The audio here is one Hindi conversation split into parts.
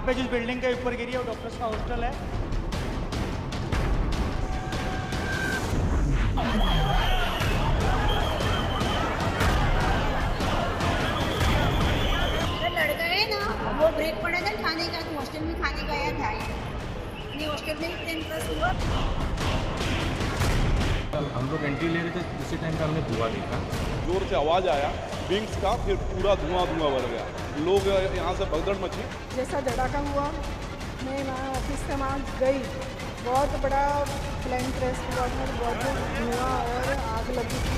पे जिस बिल्डिंग के ऊपर गिरी है वो डॉक्टर्स का हॉस्टल है। लड़का है ना, वो ब्रेक पड़ा था खाने का, तो हॉस्टल में खाने गया था। ये हॉस्टल में प्लेन क्रैश हुआ। हम लोग एंट्री ले रहे थे, उसी टाइम पे हमने धुआं देखा। जोर से आवाज़ आया विंग्स का, फिर पूरा धुआं भर गया, लोग यहाँ से भगदड़ मची। जैसा धड़ाका हुआ मैं वहाँ ऑफिस से वहाँ गई, बहुत बड़ा प्लेन क्रैश हुआ था, बहुत धुआं और आग लगी थी।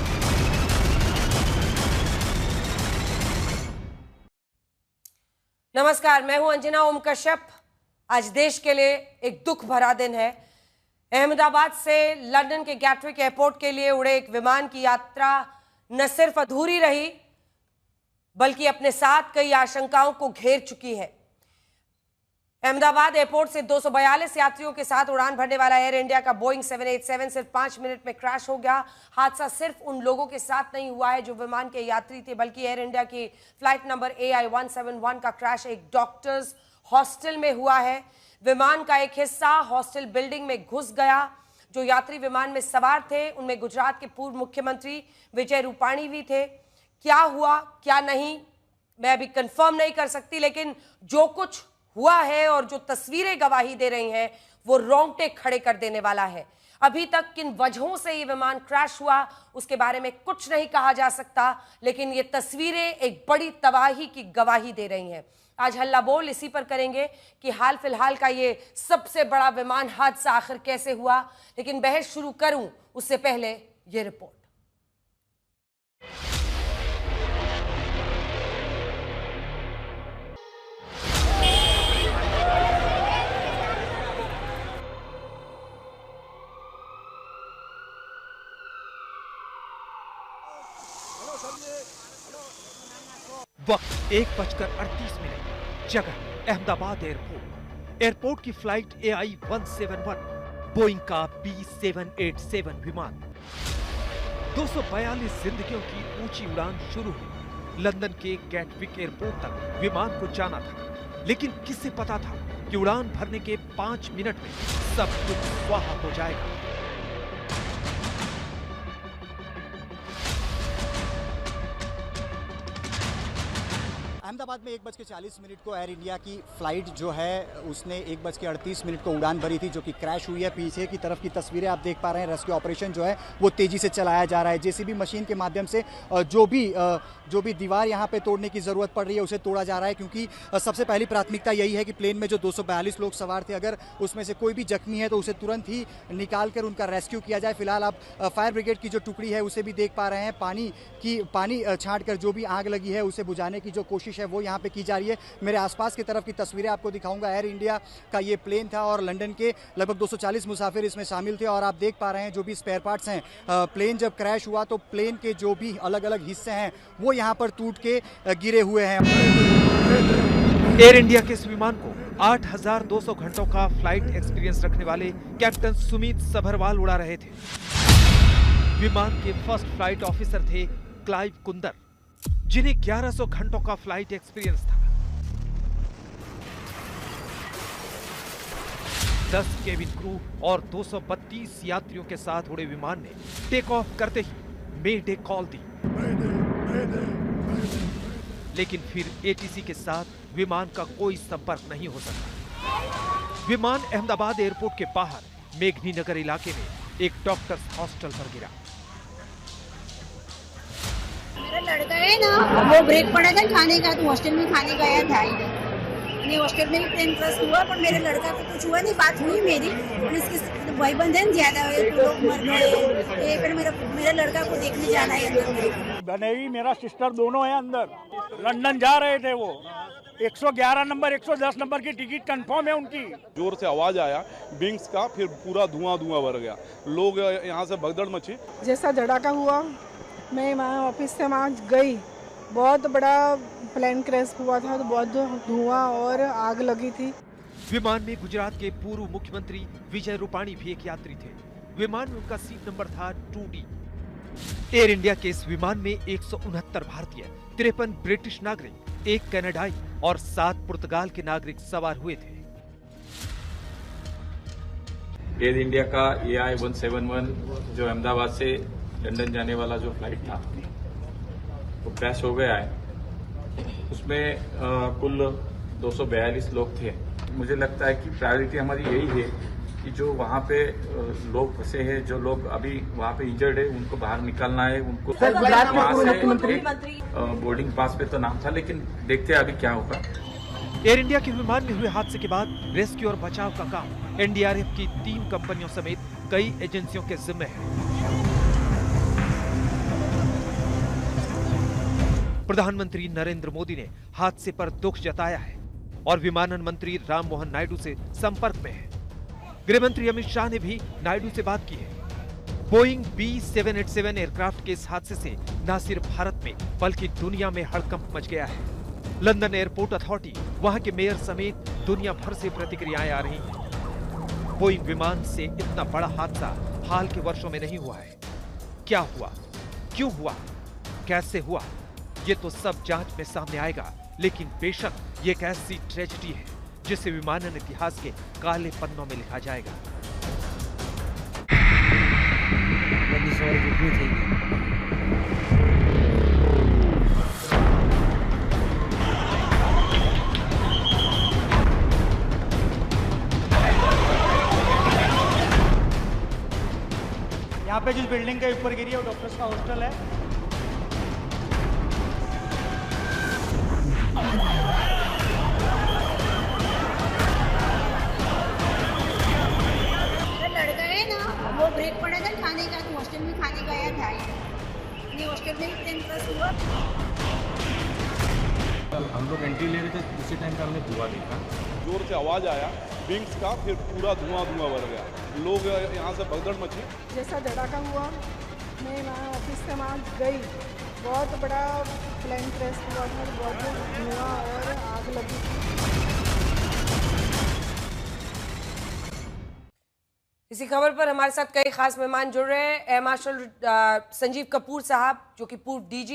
नमस्कार, मैं हूं अंजना ओम कश्यप। आज देश के लिए एक दुख भरा दिन है। अहमदाबाद से लंदन के गैटविक एयरपोर्ट के लिए उड़े एक विमान की यात्रा न सिर्फ अधूरी रही, बल्कि अपने साथ कई आशंकाओं को घेर चुकी है। अहमदाबाद एयरपोर्ट से 242 यात्रियों के साथ उड़ान भरने वाला एयर इंडिया का बोइंग 787 सिर्फ 5 मिनट में क्रैश हो गया। हादसा सिर्फ उन लोगों के साथ नहीं हुआ है जो विमान के यात्री थे, बल्कि एयर इंडिया की फ्लाइट नंबर AI-171 का क्रैश एक डॉक्टर्स हॉस्टल में हुआ है। विमान का एक हिस्सा हॉस्टल बिल्डिंग में घुस गया। जो यात्री विमान में सवार थे उनमें गुजरात के पूर्व मुख्यमंत्री विजय रूपाणी भी थे। क्या हुआ क्या नहीं मैं अभी कंफर्म नहीं कर सकती, लेकिन जो कुछ हुआ है और जो तस्वीरें गवाही दे रही हैं वो रोंगटे खड़े कर देने वाला है। अभी तक किन वजहों से ये विमान क्रैश हुआ उसके बारे में कुछ नहीं कहा जा सकता, लेकिन ये तस्वीरें एक बड़ी तबाही की गवाही दे रही हैं। आज हल्ला बोल इसी पर करेंगे कि हाल फिलहाल का ये सबसे बड़ा विमान हादसा आखिर कैसे हुआ, लेकिन बहस शुरू करूं उससे पहले ये रिपोर्ट। वक्त 1:38, जगह अहमदाबाद एयरपोर्ट। एयरपोर्ट की फ्लाइट AI-171 बोइंग का B787 विमान। 242 जिंदगियों की ऊंची उड़ान शुरू हुई। लंदन के गैटविक एयरपोर्ट तक विमान को जाना था, लेकिन किसे पता था कि उड़ान भरने के 5 मिनट में सब कुछ स्वाहा हो जाएगा। अहमदाबाद में 1:40 को एयर इंडिया की फ्लाइट जो है उसने 1:38 को उड़ान भरी थी, जो कि क्रैश हुई है। पीछे की तरफ की तस्वीरें आप देख पा रहे हैं। रेस्क्यू ऑपरेशन जो है वो तेजी से चलाया जा रहा है। जेसीबी मशीन के माध्यम से जो भी दीवार यहाँ पे तोड़ने की जरूरत पड़ रही है उसे तोड़ा जा रहा है, क्योंकि सबसे पहली प्राथमिकता यही है कि प्लेन में जो 242 लोग सवार थे, अगर उसमें से कोई भी जख्मी है तो उसे तुरंत ही निकाल कर उनका रेस्क्यू किया जाए। फिलहाल आप फायर ब्रिगेड की जो टुकड़ी है उसे भी देख पा रहे हैं। पानी छांट कर जो भी आग लगी है उसे बुझाने की जो कोशिश है वो यहाँ पे की जा रही है। मेरे आसपास की तरफ की तस्वीरें आपको दिखाऊंगा। एयर इंडिया का ये प्लेन था और लंदन के लगभग 240 मुसाफिर इसमें शामिल थे। और आप देख पा रहे हैं जो भी स्पेयर पार्ट्स हैं, प्लेन जब क्रैश हुआ तो प्लेन के जो भी अलग अलग हिस्से हैं वो यहाँ पर टूट के गिरे हुए हैं। एयर इंडिया के इस विमान को 8,200 घंटों का फ्लाइट एक्सपीरियंस रखने वाले कैप्टन सुमित सभरवाल उड़ा रहे थे। विमान के फर्स्ट फ्लाइट ऑफिसर थे क्लाइव कुंदर, जिन्हें 1100 घंटों का फ्लाइट एक्सपीरियंस था। 10 केबिन क्रू और 232 यात्रियों के साथ उड़े विमान ने टेक ऑफ करते ही मेडे कॉल दी, लेकिन फिर ATC के साथ विमान का कोई संपर्क नहीं हो सका। विमान अहमदाबाद एयरपोर्ट के बाहर मेघनी नगर इलाके में एक डॉक्टर्स हॉस्टल पर गिरा। मेरा लड़का है ना, वो ब्रेक पड़ा था खाने का, तो हॉस्टल में खाने गया था। ये हॉस्टल में ही प्लेन क्रैश हुआ, पर मेरे लड़का को कुछ हुआ नहीं। बात हुई मेरी, इसके भाई बंधन ज्यादा हुए, तो लोग मर गए। फिर मेरा लड़का को देखने जाना है अंदर। बनेवी मेरा सिस्टर दोनों है अंदर, लंदन जा रहे थे वो। 111 नंबर 110 नंबर की टिकट कंफर्म है उनकी। जोर से आवाज़ आया विंग्स का, फिर पूरा धुआं भर गया, लोग यहाँ से भगदड़ मची। जैसा धड़ाका हुआ मैं वहाँ ऑफिस से वहाँ गई, बहुत बड़ा प्लेन क्रैश हुआ था, तो बहुत धुआं और आग लगी थी। विमान में गुजरात के पूर्व मुख्यमंत्री विजय रूपाणी भी एक यात्री थे। विमान में उनका सीट नंबर था 2D। एयर इंडिया के इस विमान में 169 भारतीय, 53 ब्रिटिश नागरिक, 1 कनाडाई और 7 पुर्तगाल के नागरिक सवार हुए थे। एयर इंडिया का AI 171 जो अहमदाबाद से लंदन जाने वाला जो फ्लाइट था वो क्रैश हो गया है। उसमें कुल 242 लोग थे। मुझे लगता है कि प्रायोरिटी हमारी यही है कि जो वहाँ पे लोग फंसे हैं, जो लोग अभी वहाँ पे इंजर्ड है, उनको बाहर निकालना है। उनको वहाँ से बोर्डिंग पास पे तो नाम था, लेकिन देखते हैं अभी क्या होगा। एयर इंडिया के विमान में हुए हादसे के बाद रेस्क्यू और बचाव का काम NDRF की 3 कंपनियों समेत कई एजेंसियों के जिम्मे है। प्रधानमंत्री नरेंद्र मोदी ने हादसे पर दुख जताया है और विमानन मंत्री राममोहन नायडू से संपर्क में है। गृह मंत्री अमित शाह ने भी नायडू से बात की है। बोइंग B787 एयरक्राफ्ट के इस हादसे से न सिर्फ भारत में बल्कि दुनिया में हड़कंप मच गया है। लंदन एयरपोर्ट अथॉरिटी, वहां के मेयर समेत दुनिया भर से प्रतिक्रियाएं आ रही हैं। बोइंग विमान से इतना बड़ा हादसा हाल के वर्षों में नहीं हुआ है। क्या हुआ, क्यों हुआ, कैसे हुआ, ये तो सब जांच में सामने आएगा। लेकिन बेशक ये एक ऐसी ट्रेजेडी है जिसे विमानन इतिहास के काले पन्नों में लिखा जाएगा। यहाँ पे जिस बिल्डिंग के ऊपर गिरी है वो डॉक्टर्स का हॉस्टल है। लड़का है ना, वो ब्रेक पड़ा था खाने का, तो हॉस्टल में खाने गया था ही, हॉस्टल में भी प्लेन क्रैश हुआ। हम लोग एंट्री ले रहे थे, उसी टाइम पे हमने धुआं देखा। जोर से आवाज़ आया विंग्स का, फिर पूरा धुआं भर गया। लोग यहाँ से भगदड़ मची। जैसा धड़ाका हुआ, मैं वहाँ ऑफिस से वहाँ गई, बहुत बड़ा प्लेन क्रैश हुआ था, बहुत धुआं और आग लगी थी। इसी खबर पर हमारे साथ कई खास मेहमान जुड़ रहे हैं। एयर मार्शल संजीव कपूर साहब, जो कि पूर्व DG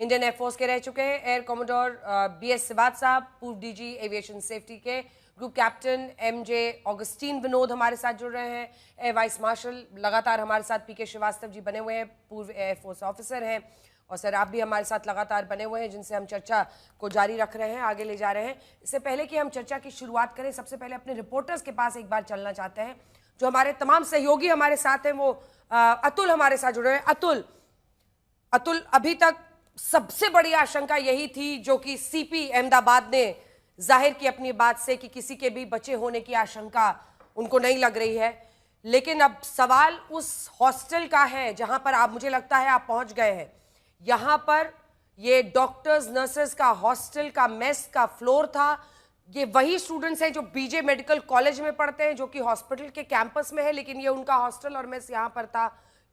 इंडियन एयरफोर्स के रह चुके हैं। एयर कॉमोडोर BS सिवात साहब, पूर्व DG एविएशन सेफ्टी के। Group captain MJ Augustine Vinod हमारे साथ जुड़ रहे हैं। एयर वाइस मार्शल लगातार हमारे साथ PK श्रीवास्तव जी बने हुए हैं, पूर्व एयरफोर्स ऑफिसर हैं। और सर आप भी हमारे साथ लगातार बने हुए हैं, जिनसे हम चर्चा को जारी रख रहे हैं, आगे ले जा रहे हैं। इससे पहले कि हम चर्चा की शुरुआत करें, सबसे पहले अपने रिपोर्टर्स के पास एक बार चलना चाहते हैं। जो हमारे तमाम सहयोगी हमारे साथ हैं, वो अतुल हमारे साथ जुड़े हैं। अतुल, अभी तक सबसे बड़ी आशंका यही थी जो कि CP अहमदाबाद ने जाहिर की अपनी बात से, कि किसी के भी बचे होने की आशंका उनको नहीं लग रही है। लेकिन अब सवाल उस हॉस्टल का है जहां पर आप, मुझे लगता है आप पहुंच गए हैं। यहां पर ये डॉक्टर्स नर्सेस का हॉस्टल का मेस का फ्लोर था। ये वही स्टूडेंट्स हैं जो BJ मेडिकल कॉलेज में पढ़ते हैं, जो कि हॉस्पिटल के कैंपस में है, लेकिन ये उनका हॉस्टल और मेस यहां पर था।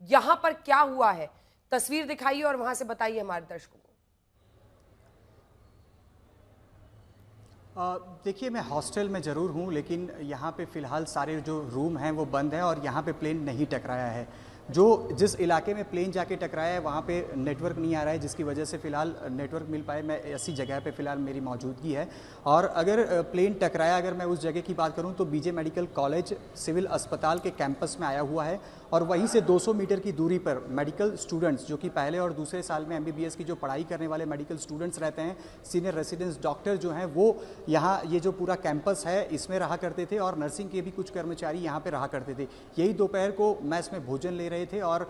यहां पर क्या हुआ है, तस्वीर दिखाइए और वहां से बताइए हमारे दर्शकों को। देखिए, मैं हॉस्टल में ज़रूर हूँ, लेकिन यहाँ पे फ़िलहाल सारे जो रूम हैं वो बंद हैं और यहाँ पे प्लेन नहीं टकराया है। जिस इलाके में प्लेन जाके टकराया है वहाँ पे नेटवर्क नहीं आ रहा है, जिसकी वजह से फ़िलहाल नेटवर्क मिल पाए। मैं ऐसी जगह पे फ़िलहाल मेरी मौजूदगी है। और अगर प्लेन टकराया, अगर मैं उस जगह की बात करूँ तो BJ मेडिकल कॉलेज सिविल अस्पताल के कैंपस में आया हुआ है और वहीं से 200 मीटर की दूरी पर मेडिकल स्टूडेंट्स, जो कि पहले और दूसरे साल में MBBS की जो पढ़ाई करने वाले मेडिकल स्टूडेंट्स रहते हैं, सीनियर रेसिडेंस डॉक्टर जो हैं, वो यहाँ ये जो पूरा कैंपस है इसमें रहा करते थे और नर्सिंग के भी कुछ कर्मचारी यहाँ पे रहा करते थे। यही दोपहर को मैस में भोजन ले रहे थे और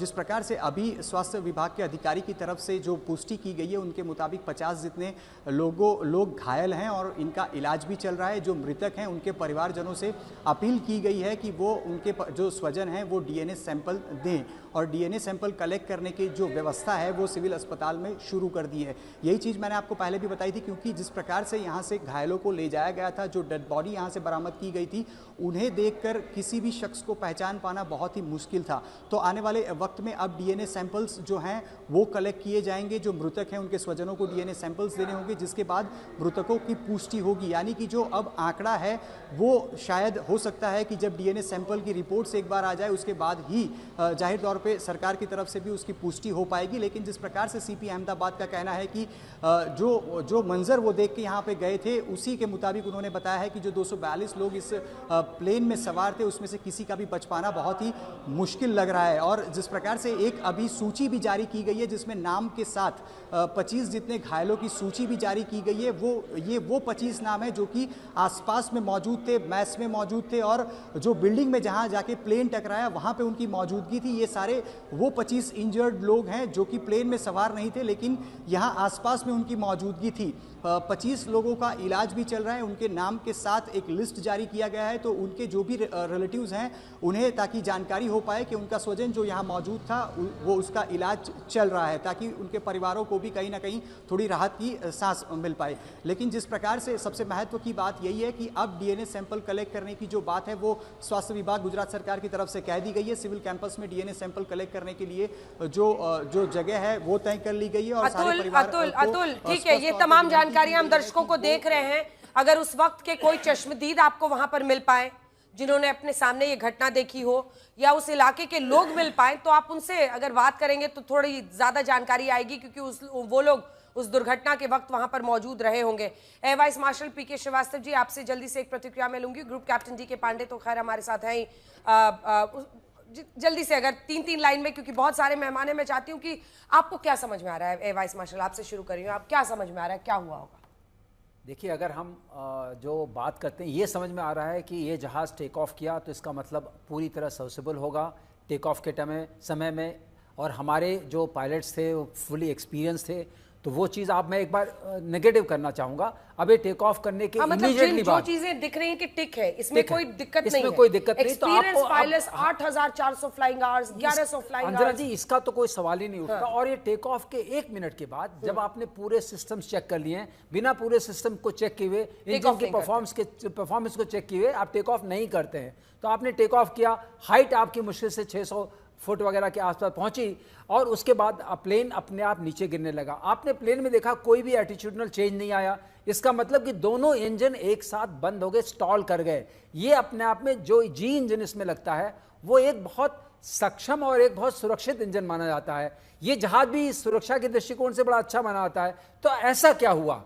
जिस प्रकार से अभी स्वास्थ्य विभाग के अधिकारी की तरफ से जो पुष्टि की गई है, उनके मुताबिक 50 जितने लोग घायल हैं और इनका इलाज भी चल रहा है। जो मृतक हैं उनके परिवारजनों से अपील की गई है कि वो उनके जो स्वजन हैं वो DNA सैंपल दें और DNA सैंपल कलेक्ट करने की जो व्यवस्था है वो सिविल अस्पताल में शुरू कर दी है। यही चीज़ मैंने आपको पहले भी बताई थी, क्योंकि जिस प्रकार से यहाँ से घायलों को ले जाया गया था, जो डेड बॉडी यहाँ से बरामद की गई थी, उन्हें देखकर किसी भी शख्स को पहचान पाना बहुत ही मुश्किल था। तो आने वाले वक्त में अब डीएनए सैंपल्स जो हैं वो कलेक्ट किए जाएंगे, जो मृतक हैं उनके स्वजनों को डीएनए सैंपल्स देने होंगे, जिसके बाद मृतकों की पुष्टि होगी। यानी कि जो अब आंकड़ा है वो शायद हो सकता है कि जब डीएनए सैंपल की रिपोर्ट से एक बार आ जाए उसके बाद ही जाहिर तौर पे सरकार की तरफ से भी उसकी पुष्टि हो पाएगी। लेकिन जिस प्रकार से सीपी अहमदाबाद का कहना है कि जो मंजर वो देख के यहाँ पे गए थे उसी के मुताबिक उन्होंने बताया है कि जो 242 लोग इस प्लेन में सवार थे उसमें से किसी का भी बच पाना बहुत ही मुश्किल लग रहा है। और जिस प्रकार से एक अभी सूची भी जारी की गई है जिसमें नाम के साथ 25 जितने घायलों की सूची भी जारी की गई है, वो 25 नाम है जो कि आसपास में मौजूद थे, मैस में मौजूद थे और जो बिल्डिंग में जहां जाके प्लेन टकराया वहां पे उनकी मौजूदगी थी। ये सारे वो 25 इंजर्ड लोग हैं जो कि प्लेन में सवार नहीं थे लेकिन यहां आसपास में उनकी मौजूदगी थी। 25 लोगों का इलाज भी चल रहा है, उनके नाम के साथ एक लिस्ट जारी किया गया है। तो उनके जो भी रिलेटिव्स हैं उन्हें ताकि जानकारी हो पाए कि उनका स्वजन जो यहाँ मौजूद था वो उसका इलाज चल रहा है, ताकि उनके परिवारों को भी कहीं ना कहीं थोड़ी राहत की सांस मिल पाए। लेकिन जिस प्रकार से सबसे महत्व की बात यही है कि अब डीएनए सैंपल कलेक्ट करने की जो बात है वो स्वास्थ्य विभाग गुजरात सरकार की तरफ से कह दी गई है। सिविल कैंपस में डीएनए सैंपल कलेक्ट करने के लिए जो जगह है वो तय कर ली गई है। और अतुल ठीक है, ये तमाम जानकारी हम दर्शकों को देख रहे हैं। अगर उस वक्त के कोई चश्मदीद आपको वहां पर मिल पाए जिन्होंने अपने सामने ये घटना देखी हो या उस इलाके के लोग मिल पाए तो आप उनसे अगर बात करेंगे तो थोड़ी ज्यादा जानकारी आएगी, क्योंकि वो लोग उस दुर्घटना के वक्त वहां पर मौजूद रहे होंगे। एयर वाइस मार्शल पीके श्रीवास्तव जी, आपसे जल्दी से एक प्रतिक्रिया मैं लूंगी। ग्रुप कैप्टन डी के पांडे तो खैर हमारे साथ हैं ही, जल्दी से अगर 3 लाइन में, क्योंकि बहुत सारे मेहमान हैं, मैं चाहती हूँ कि आपको क्या समझ में आ रहा है। एयर वाइस मार्शल आपसे शुरू करिए, आप क्या समझ में आ रहा है, क्या हुआ होगा? देखिए, अगर हम जो बात करते हैं ये समझ में आ रहा है कि ये जहाज़ टेक ऑफ किया तो इसका मतलब पूरी तरह सर्विसेबल होगा टेक ऑफ के समय में, और हमारे जो पायलट्स थे वो फुली एक्सपीरियंस थे। तो वो चीज़ मैं एक बार नेगेटिव करना चाहूँगा। अब ये टेक ऑफ करने के इमीडिएटली बाद जो चीजें दिख रही हैं कि टिक है, इसमें कोई दिक्कत नहीं है, इसमें कोई दिक्कत नहीं। तो आपको पायलट्स 8400 फ्लाइंग आवर्स, 1100 फ्लाइंग अंजना आवर्स, जी इसका तो कोई सवाल ही नहीं उठता। और ये टेक ऑफ के 1 मिनट के बाद जब आपने पूरे सिस्टम चेक कर लिए हैं, बिना पूरे सिस्टम को चेक किए हुए, इंजन की परफॉर्मेंस को चेक किए हुए आप टेक ऑफ नहीं करते हैं। तो आपने टेक ऑफ किया, हाइट आपकी मुश्किल से 600 फुट वगैरह के आसपास पहुंची और उसके बाद प्लेन अपने आप नीचे गिरने लगा। आपने प्लेन में देखा कोई भी एटीट्यूडनल चेंज नहीं आया। इसका मतलब कि दोनों इंजन एक साथ बंद हो गए, स्टॉल कर गए। ये अपने आप में जो जी इंजन इसमें लगता है वो एक बहुत सक्षम और एक बहुत सुरक्षित इंजन माना जाता है। ये जहाज भी सुरक्षा के दृष्टिकोण से बड़ा अच्छा माना जाता है। तो ऐसा क्या हुआ?